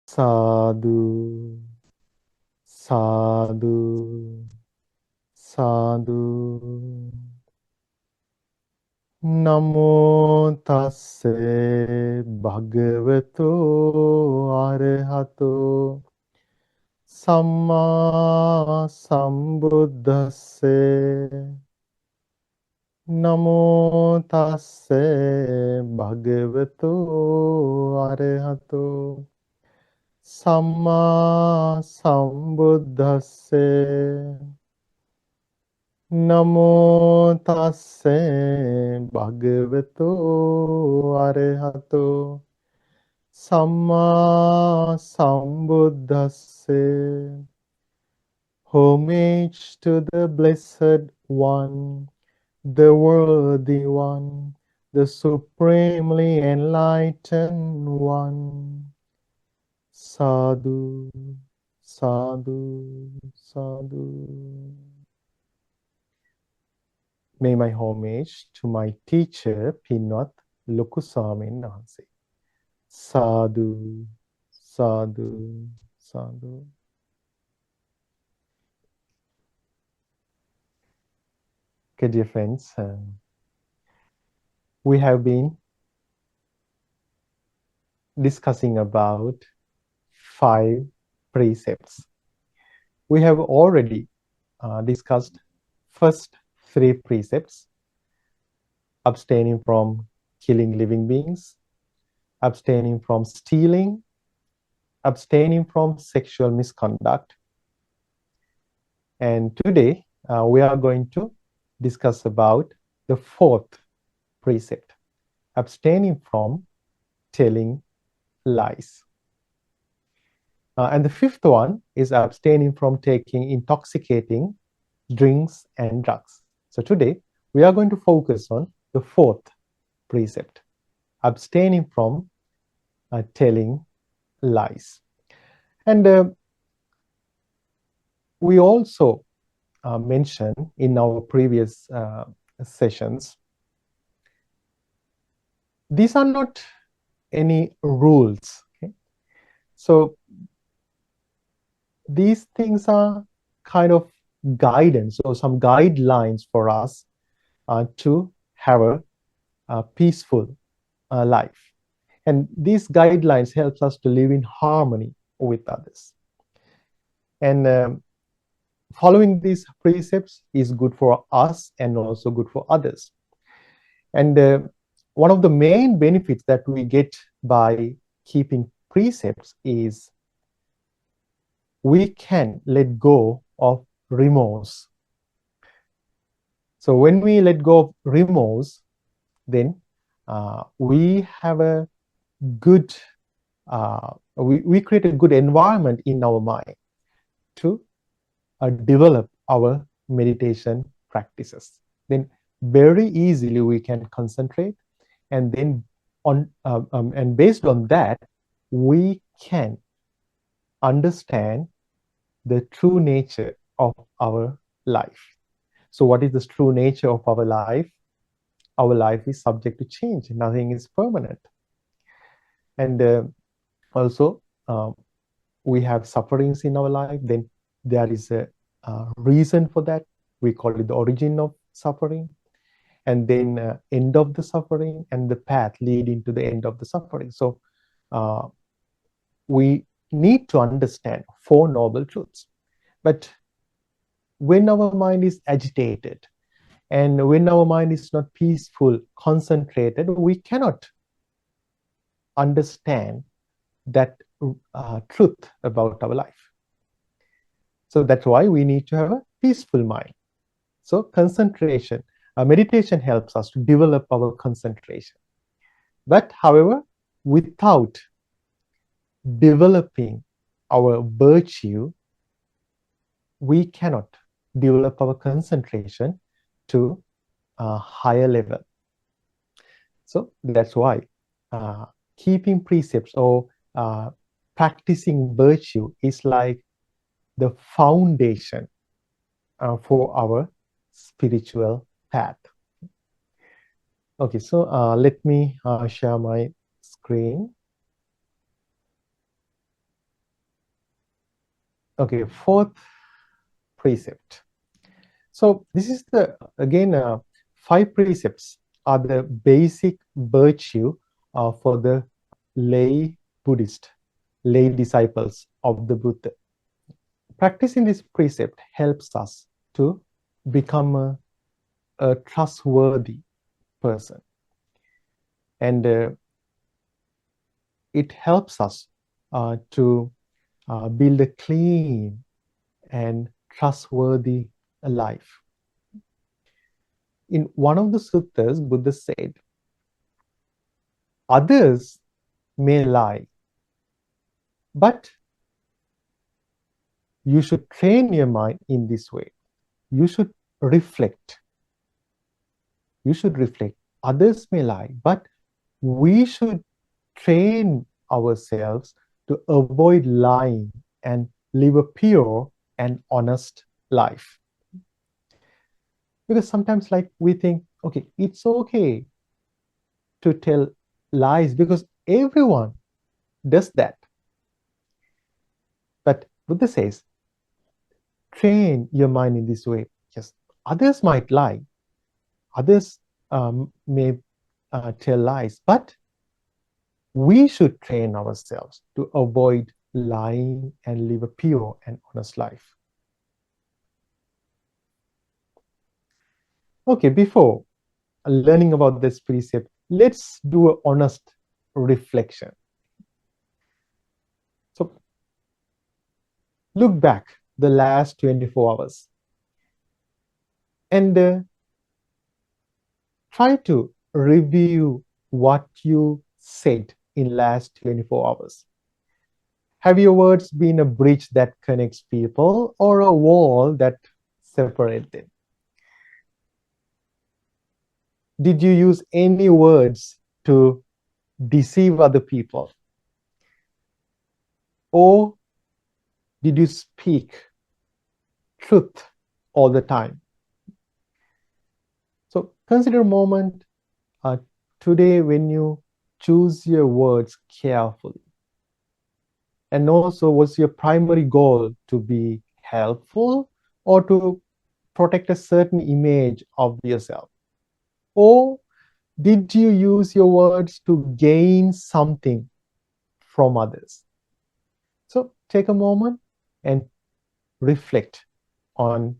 Sadhu, sadhu, sadhu. Namo tasse bhagavato arahato samma sambuddhasse. Namo tasse bhagavato arahato samma sambuddhasse. Namo tasse bhagavato arahato samma sambuddhasse. Homage to the Blessed One, the Worthy One, the Supremely Enlightened One. Sadhu, sadhu, sadhu. May my homage to my teacher, Pinwat Lokusamin Nansi. Sadhu, sadhu, sadhu. Okay, dear friends, we have been discussing about 5 precepts. We have already discussed first 3 precepts: abstaining from killing living beings, abstaining from stealing, abstaining from sexual misconduct. And today we are going to discuss about the 4th precept: abstaining from telling lies. And the 5th one is abstaining from taking intoxicating drinks and drugs. So today we are going to focus on the 4th precept: abstaining from telling lies. And we also mentioned in our previous sessions, these are not any rules. Okay? So these things are kind of guidance or some guidelines for us to have a peaceful life. And these guidelines helps us to live in harmony with others. And following these precepts is good for us and also good for others. And one of the main benefits that we get by keeping precepts is we can let go of remorse. So when we let go of remorse, then we have a good, we create a good environment in our mind to develop our meditation practices. Then very easily we can concentrate, and then and based on that, we can understand the true nature of our life. So what is the true nature of our life? Our life is subject to change. Nothing is permanent. And also, we have sufferings in our life. Then there is a reason for that. We call it the origin of suffering. And then end of the suffering and the path leading to the end of the suffering. So we need to understand 4 noble truths. But when our mind is agitated and when our mind is not peaceful, concentrated, we cannot understand that truth about our life. So that's why we need to have a peaceful mind. So concentration, meditation helps us to develop our concentration. But however, without developing our virtue, we cannot develop our concentration to a higher level. So that's why keeping precepts or practicing virtue is like the foundation for our spiritual path. Okay, so let me share my screen. Okay, fourth precept. So this is the, again, 5 precepts are the basic virtue for the lay Buddhist, lay disciples of the Buddha. Practicing this precept helps us to become a trustworthy person. And it helps us to build a clean and trustworthy life. In one of the suttas, Buddha said, others may lie, but you should train your mind in this way. You should reflect. You should reflect. Others may lie, but we should train ourselves to avoid lying and live a pure and honest life. Because sometimes, like, we think, okay, it's okay to tell lies because everyone does that. But Buddha says, train your mind in this way. Yes, others might lie, others may tell lies, but we should train ourselves to avoid lying and live a pure and honest life. Okay, before learning about this precept, let's do an honest reflection. So look back the last 24 hours and try to review what you said in last 24 hours. Have your words been a bridge that connects people or a wall that separates them? Did you use any words to deceive other people? Or did you speak truth all the time? So consider a moment today when you choose your words carefully. And also, was your primary goal to be helpful or to protect a certain image of yourself? Or did you use your words to gain something from others? So take a moment and reflect on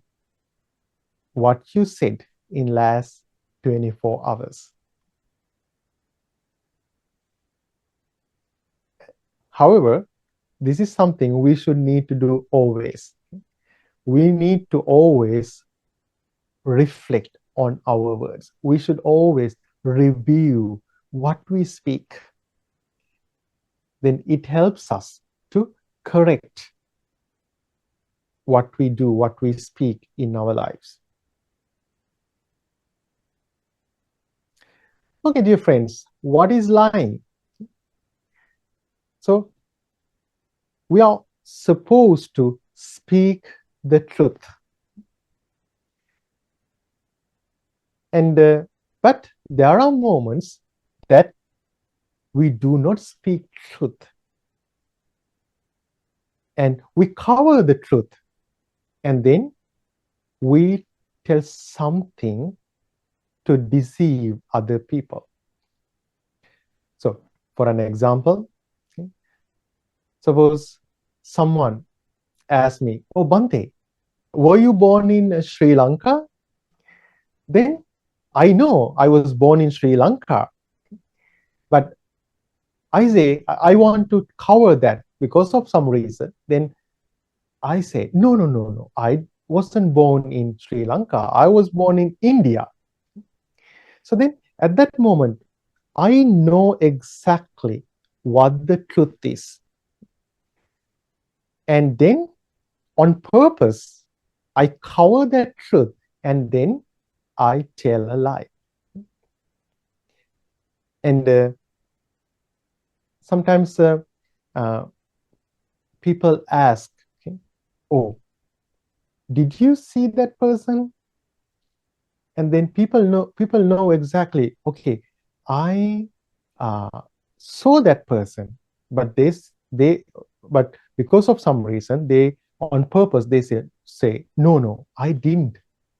what you said in last 24 hours. However, this is something we should need to do always. We need to always reflect on our words. We should always review what we speak. Then it helps us to correct what we do, what we speak in our lives. Okay, dear friends, what is lying? So, we are supposed to speak the truth. And but there are moments that we do not speak truth. And we cover the truth. And then we tell something to deceive other people. So, for an example, okay, suppose someone asks me, oh, Bante, were you born in Sri Lanka? Then I know I was born in Sri Lanka. But I say, I want to cover that because of some reason. Then I say, no, no, no, no. I wasn't born in Sri Lanka. I was born in India. So then at that moment, I know exactly what the truth is. And then on purpose, I cover that truth and then I tell a lie. And sometimes people ask, okay, oh, did you see that person? And then people know exactly, okay, I saw that person, but but because of some reason they on purpose, they say, no, I didn't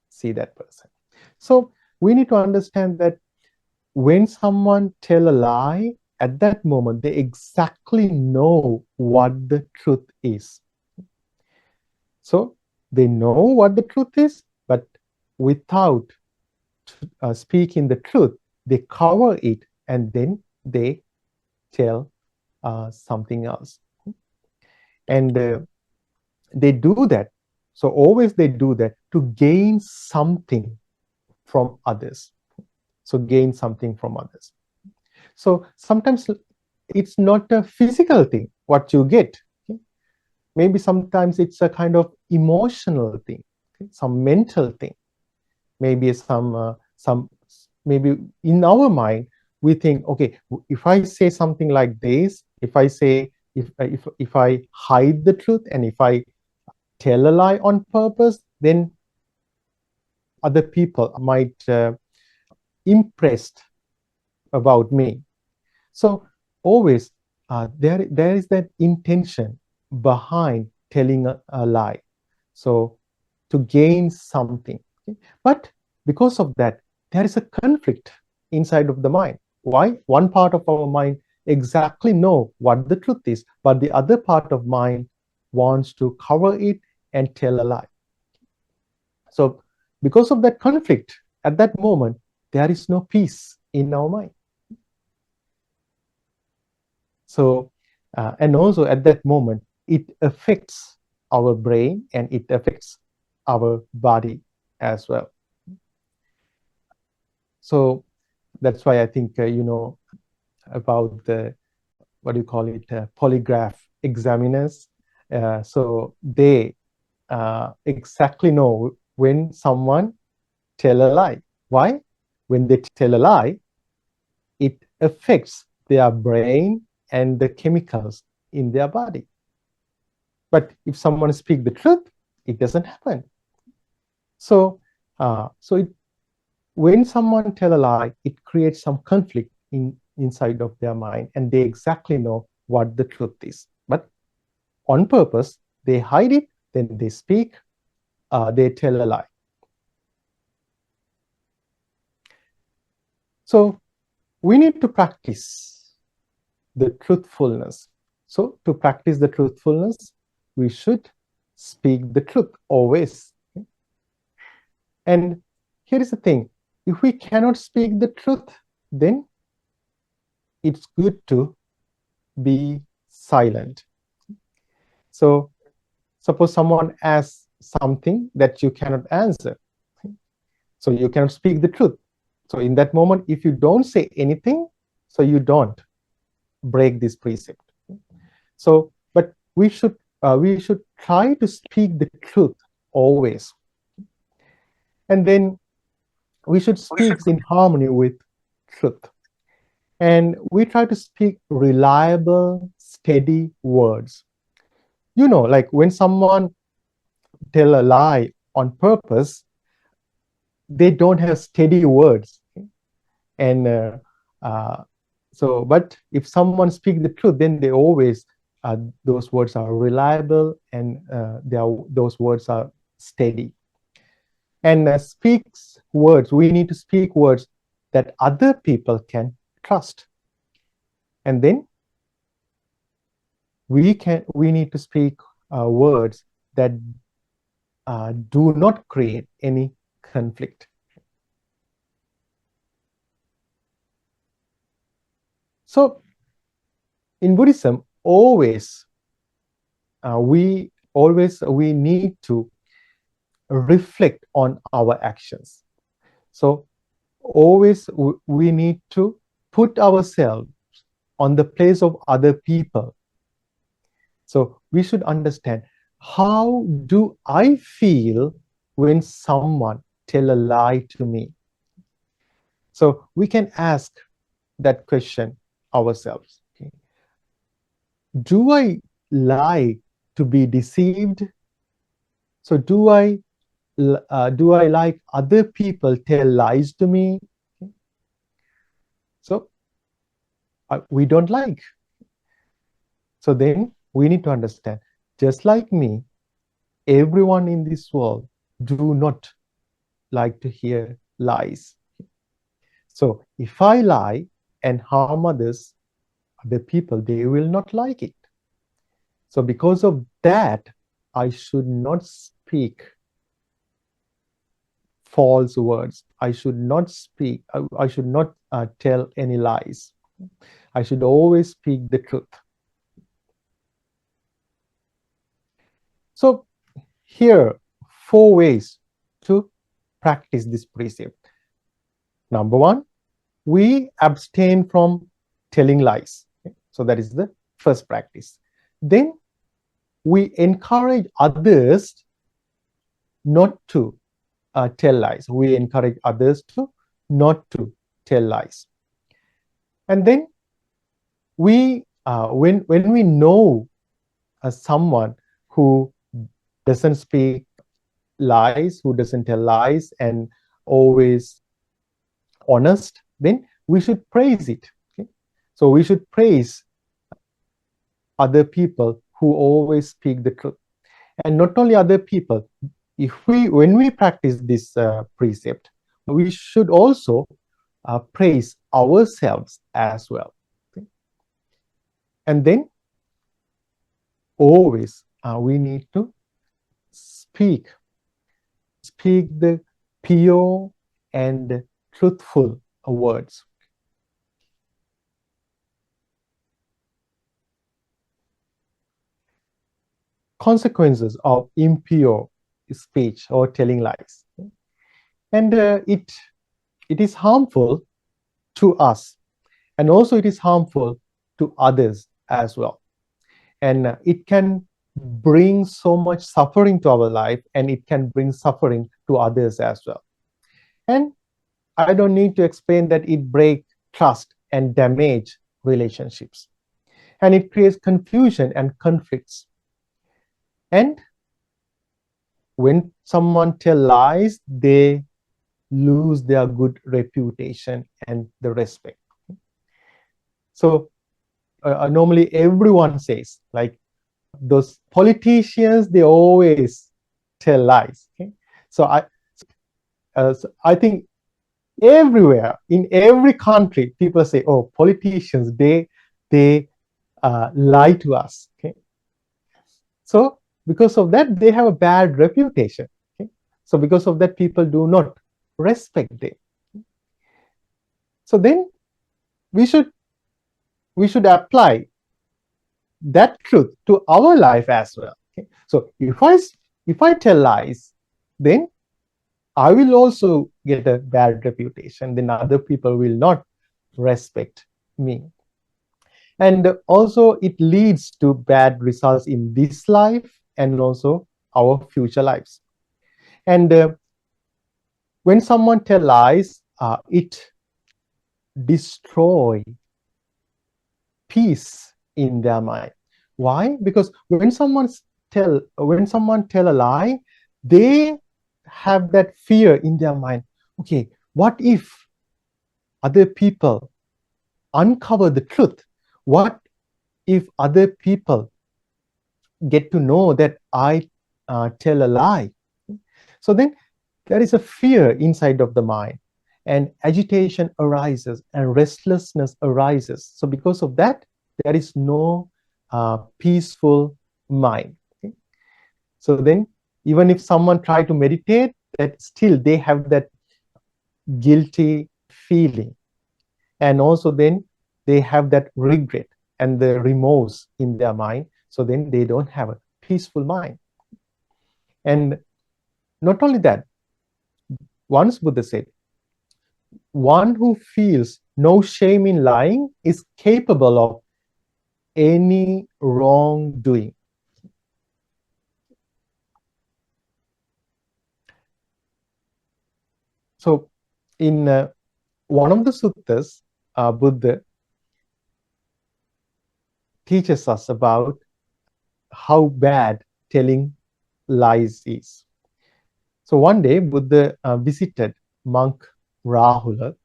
see that person. So we need to understand that when someone tell a lie, at that moment, they exactly know what the truth is. So they know what the truth is, but without speaking the truth, they cover it and then they tell something else. And they do that. So always they do that to gain something from others. So gain something from others. So sometimes it's not a physical thing, what you get. Okay? Maybe sometimes it's a kind of emotional thing, okay? Some mental thing. Maybe maybe in our mind, we think, okay, if I say something like this, if I hide the truth and if I tell a lie on purpose, then other people might impressed about me. So always there is that intention behind telling a lie. So to gain something. Okay? But because of that, there is a conflict inside of the mind. Why? One part of our mind exactly know what the truth is, but the other part of mind wants to cover it and tell a lie. So because of that conflict, at that moment, there is no peace in our mind. So, and also at that moment, it affects our brain and it affects our body as well. So that's why I think, about the, what do you call it, polygraph examiners. So they exactly know when someone tell a lie. Why? When they tell a lie, it affects their brain and the chemicals in their body. But if someone speaks the truth, it doesn't happen. So, when someone tell a lie, it creates some conflict inside of their mind, and they exactly know what the truth is. But on purpose, they hide it. Then they speak. They tell a lie. So we need to practice the truthfulness. So to practice the truthfulness, we should speak the truth always. And here is the thing, if we cannot speak the truth, then it's good to be silent. So suppose someone asks something that you cannot answer. So you cannot speak the truth. So in that moment, if you don't say anything, so you don't break this precept. So, but we should try to speak the truth always. And then we should speak in harmony with truth. And we try to speak reliable, steady words. Like when someone tell a lie on purpose, they don't have steady words. And but if someone speaks the truth, then they always, those words are reliable and those words are steady. And we need to speak words that other people can trust. And then we need to speak words that do not create any conflict. So in Buddhism, we need to reflect on our actions. So always we need to put ourselves on the place of other people. So we should understand, how do I feel when someone tell a lie to me? So we can ask that question ourselves. Okay? Do I like to be deceived? So do I like other people tell lies to me? Okay? So we don't like. So then we need to understand, just like me, everyone in this world do not like to hear lies. So if I lie and harm others, the people, they will not like it. So because of that, I should not speak false words. I should not speak, I should not tell any lies. I should always speak the truth. So here, 4 ways to practice this precept. Number 1, we abstain from telling lies. So that is the first practice. Then we encourage others not to tell lies. We encourage others to not to tell lies. And then we, when we know someone who doesn't speak lies, who doesn't tell lies, and always honest, then we should praise it. Okay? So we should praise other people who always speak the truth. And not only other people, when we practice this precept, we should also praise ourselves as well. Okay? And then always we need to speak the pure and truthful words. Consequences of impure speech or telling lies. And it is harmful to us, and also it is harmful to others as well. And it can bring so much suffering to our life, and it can bring suffering to others as well. And I don't need to explain that it breaks trust and damage relationships. And it creates confusion and conflicts. And when someone tells lies, they lose their good reputation and the respect. So normally everyone says, like, those politicians, they always tell lies. Okay? So I think everywhere, in every country, people say, oh, politicians, they lie to us. Okay? So because of that, they have a bad reputation. Okay? So because of that, people do not respect them. So then we should apply that truth to our life as well. Okay? So if I tell lies, then I will also get a bad reputation. Then other people will not respect me. And also it leads to bad results in this life and also our future lives. And when someone tells lies, it destroys peace in their mind. Why? Because when someone tell a lie, they have that fear in their mind. Okay, what if other people uncover the truth? What if other people get to know that I tell a lie? So then there is a fear inside of the mind, and agitation arises and restlessness arises. So because of that, there is no peaceful mind. Okay? So then even if someone try to meditate, that still they have that guilty feeling, and also then they have that regret and the remorse in their mind. So then they don't have a peaceful mind. And not only that, once Buddha said, one who feels no shame in lying is capable of any wrongdoing. So in one of the suttas, Buddha teaches us about how bad telling lies is. So one day Buddha visited monk Rahula.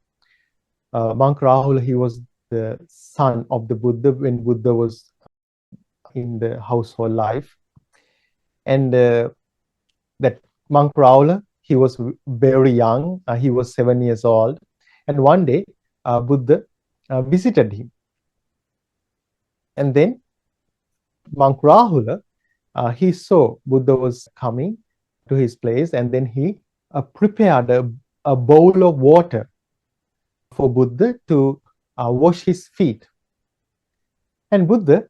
Monk Rahula, he was the son of the Buddha when Buddha was in the household life. And that monk Raula, he was very young. He was 7 years old. And one day, Buddha visited him. And then monk Rahula, he saw Buddha was coming to his place, and then he prepared a bowl of water for Buddha to wash his feet. And Buddha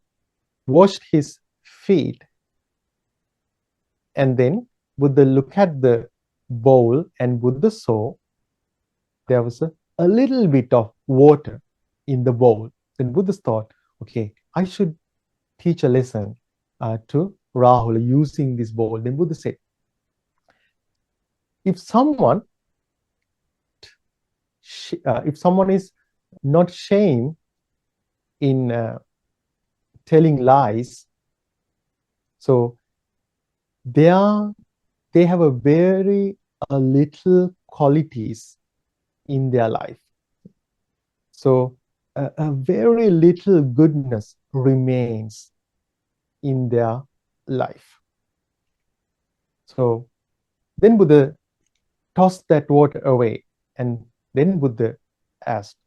washed his feet. And then Buddha looked at the bowl, and Buddha saw there was a little bit of water in the bowl. Then Buddha thought, okay, I should teach a lesson to Rahul using this bowl. Then Buddha said, if someone is not shame in telling lies, so they have a very little qualities in their life. So a very little goodness remains in their life. So then Buddha tossed that water away, and then Buddha asked,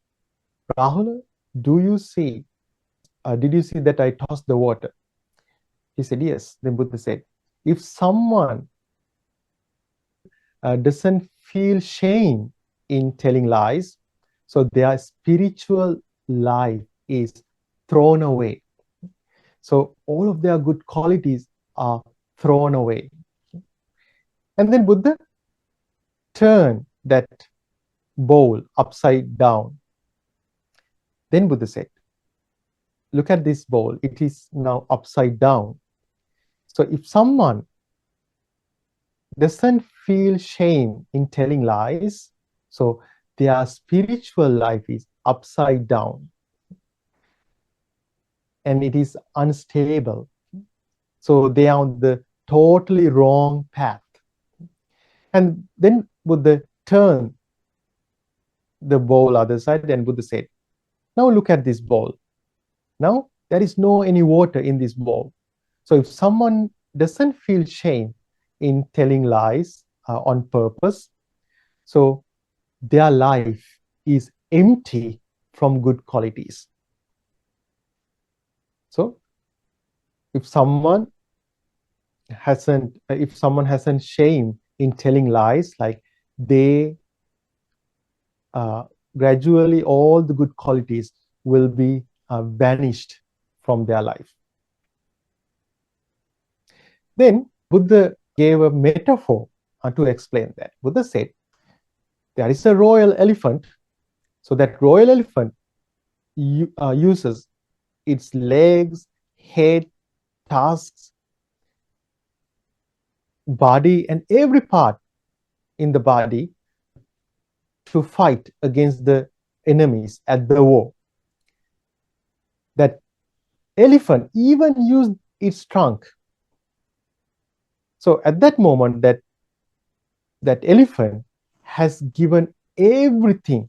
Rahula, did you see that I tossed the water? He said, yes. Then Buddha said, if someone doesn't feel shame in telling lies, so their spiritual life is thrown away. So all of their good qualities are thrown away. And then Buddha turned that bowl upside down. Then Buddha said, look at this bowl. It is now upside down. So if someone doesn't feel shame in telling lies, so their spiritual life is upside down. And it is unstable. So they are on the totally wrong path. And then Buddha turned the bowl other side, and Buddha said, now look at this bowl. Now there is no any water in this bowl. So if someone doesn't feel shame in telling lies on purpose, so their life is empty from good qualities. So if someone hasn't shame in telling lies, like they gradually all the good qualities will be vanished from their life. Then Buddha gave a metaphor to explain that. Buddha said, there is a royal elephant. So that royal elephant uses its legs, head, tusks, body, and every part in the body to fight against the enemies at the war. That elephant even used its trunk. So at that moment, that elephant has given everything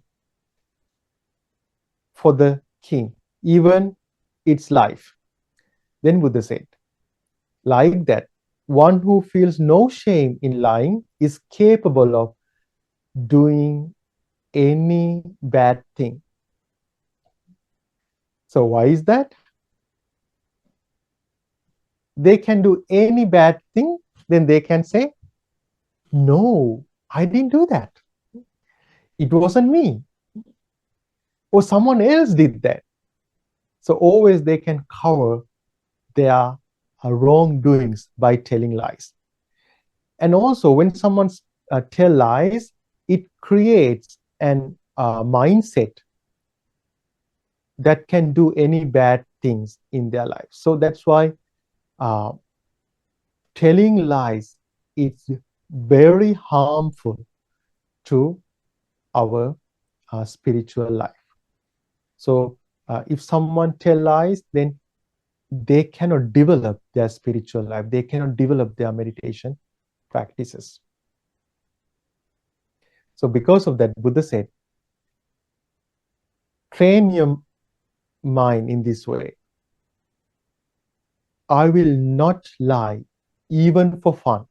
for the king, even its life. Then Buddha said, like that, one who feels no shame in lying is capable of doing any bad thing. So why is that? They can do any bad thing, then they can say, no, I didn't do that. It wasn't me. Or someone else did that. So always they can cover their wrongdoings by telling lies. And also when someone tell lies, it creates an mindset that can do any bad things in their life. So that's why telling lies is very harmful to our spiritual life. So if someone tell lies, then they cannot develop their spiritual life. They cannot develop their meditation practices. So because of that, Buddha said, train your mind in this way. I will not lie even for fun.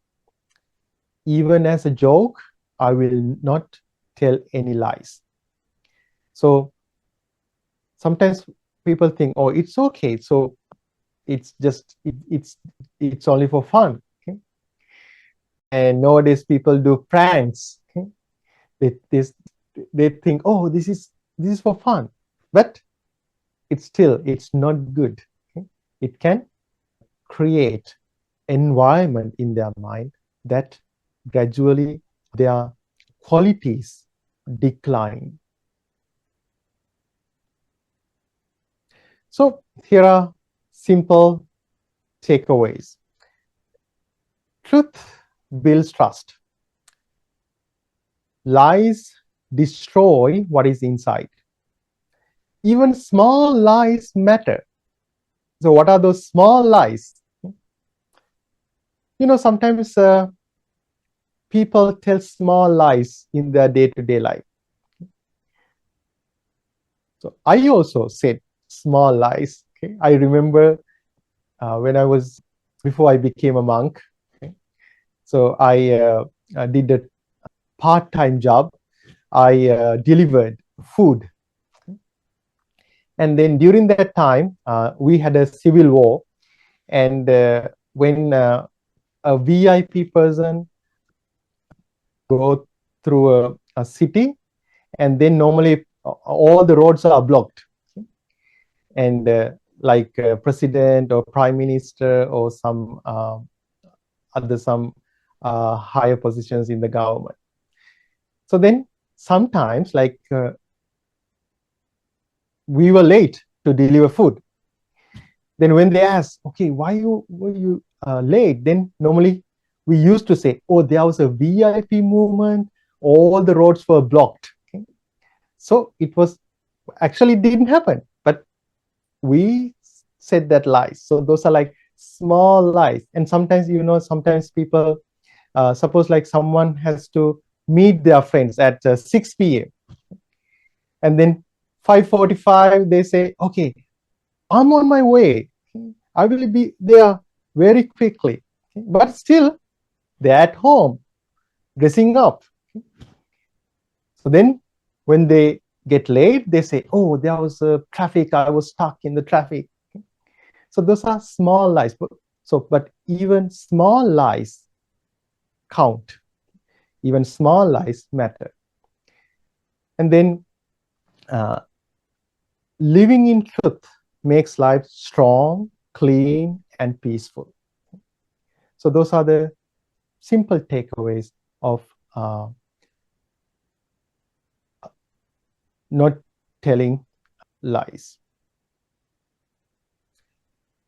even as a joke, I will not tell any lies. So sometimes people think, oh, it's okay. So it's just it's only for fun. Okay? And nowadays people do pranks. Okay? They think, oh, this is for fun, but it's not good. Okay? It can create environment in their mind that gradually their qualities decline. So here are simple takeaways. Truth builds trust. Lies destroy what is inside. Even small lies matter. So what are those small lies? Sometimes people tell small lies in their day-to-day life. So I also said small lies. Okay? I remember before I became a monk. Okay? So I did a part-time job. I delivered food. And then during that time, we had a civil war. And when a VIP person go through a city, and then normally all the roads are blocked. And like president or prime minister or some higher positions in the government. So then sometimes we were late to deliver food. Then when they ask, okay, why were you late? Then normally we used to say, oh, there was a VIP movement, all the roads were blocked. Okay? So it was actually didn't happen, but we said that lies. So those are like small lies. And sometimes, sometimes people, suppose like someone has to meet their friends at 6 p.m. And then 5:45, they say, okay, I'm on my way. I will be there very quickly. But still, they're at home, dressing up. So then when they get late, they say, oh, there was traffic. I was stuck in the traffic. So those are small lies. But even small lies count. Even small lies matter. And then living in truth makes life strong, clean, and peaceful. So those are the simple takeaways of not telling lies.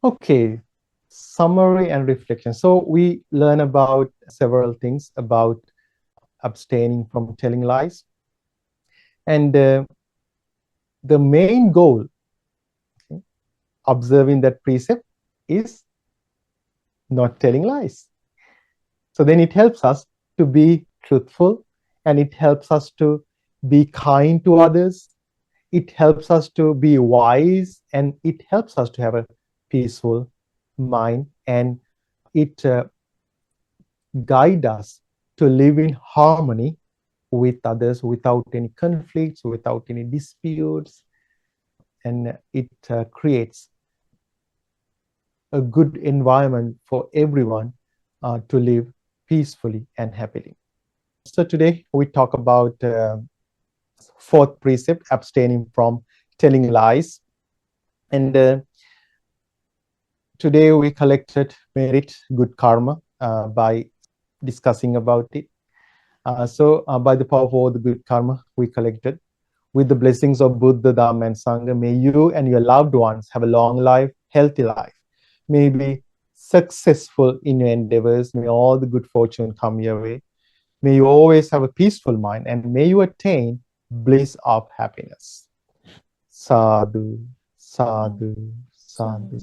Okay, summary and reflection. So we learn about several things about abstaining from telling lies. And the main goal, okay, observing that precept, is not telling lies. So then it helps us to be truthful, and it helps us to be kind to others. It helps us to be wise, and it helps us to have a peaceful mind, and it guides us to live in harmony with others without any conflicts, without any disputes, and it creates a good environment for everyone to live peacefully and happily. So today we talk about fourth precept, abstaining from telling lies. And today we collected merit, good karma, by discussing about it. So by the power of all the good karma we collected, with the blessings of Buddha, Dhamma, and Sangha, may you and your loved ones have a long life, healthy life. May you be successful in your endeavors. May all the good fortune come your way. May you always have a peaceful mind, and may you attain bliss of happiness. Sadhu, sadhu, sadhu.